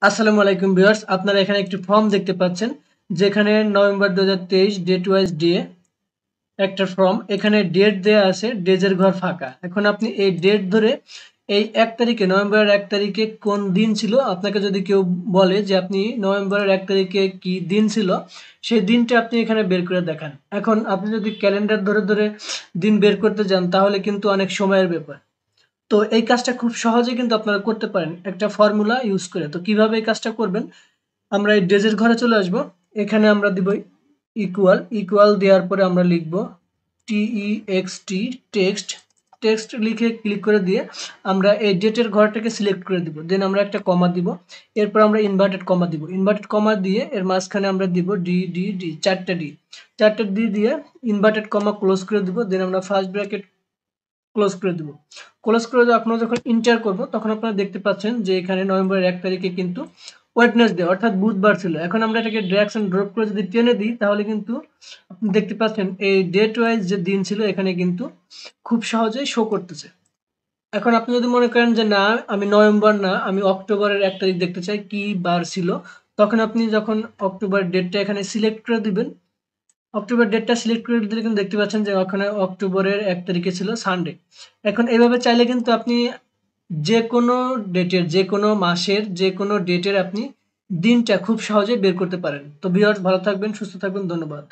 আসসালামু আলাইকুম ভিউয়ার্স, আপনারা এখানে একটি ফর্ম দেখতে পাচ্ছেন যেখানে নভেম্বর 2023 ডেট ওয়াইজ দিয়ে একটা ফর্ম। এখানে ডেট দেয়া আছে, ডেজের ঘর ফাঁকা। এখন আপনি এই ডেট ধরে এই 1 তারিখে, নভেম্বরের 1 তারিখে কোন দিন ছিল, আপনাকে যদি কেউ বলে যে আপনি নভেম্বরের 1 তারিখে কি দিন ছিল, সেই দিনটা আপনি এখানে বের করে দেখান। এখন আপনি যদি ক্যালেন্ডার ধরে ধরে দিন বের করতে যান তাহলে কিন্তু অনেক সময়ের ব্যাপার। তো এই কাজটা খুব সহজে কিন্তু আপনারা করতে পারেন একটা ফর্মুলা ইউজ করে। তো কিভাবে এই কাজটা করবেন, আমরা এই ডেজের ঘরে চলে আসব। এখানে আমরা দিব ইকুয়াল, ইকুয়াল দেওয়ার পরে আমরা লিখব টি টেক্সট। টেক্সট লিখে ক্লিক করে দিয়ে আমরা এই ডেটের ঘরটাকে সিলেক্ট করে দিব, দেন আমরা একটা কমা দিব। এরপর আমরা ইনভার্টেড কমা দিব, ইনভার্টেড কমা দিয়ে এর মাঝখানে আমরা দিব ডি ডি ডি, চারটা ডি দিয়ে ইনভার্টেড কমা ক্লোজ করে দিব, দেন আমরা ফার্স্ট ব্র্যাকেট ক্লোজ করে দিব। ক্লোজ করে দিয়ে আপনারা যখন ইন্টার করব তখন আপনারা দেখতে পাচ্ছেন যে এখানে নভেম্বরের 1 তারিখে কিন্তু ওয়েডনেসডে অর্থাৎ বুধবার ছিল। এখন আমরা এটাকে ড্র্যাগ এন্ড ড্রপ করে যদি টেনে দিই তাহলে কিন্তু আপনি দেখতে পাচ্ছেন এই ডেট ওয়াইজ যে দিন ছিল এখানে কিন্তু খুব সহজেই শো করতেছে। এখন আপনি যদি মনে করেন যে না, আমি নভেম্বর না, আমি অক্টোবরের 1 তারিখ দেখতে চাই কি বার ছিল, তখন আপনি যখন অক্টোবর ডেটটা এখানে সিলেক্ট করে দিবেন, অক্টোবর ডেটটা সিলেক্ট করে দিলে কিন্তু দেখতে পাচ্ছেন যে ওখানে অক্টোবরের 1 তারিখে ছিল সানডে। এখন এইভাবে চাইলে কিন্তু আপনি যে কোনো ডেটের, যে কোনো মাসের, যে কোনো ডেটের আপনি দিনটা খুব সহজে বের করতে পারেন। তো ভিউয়ার্স, ভালো থাকবেন, সুস্থ থাকবেন, ধন্যবাদ।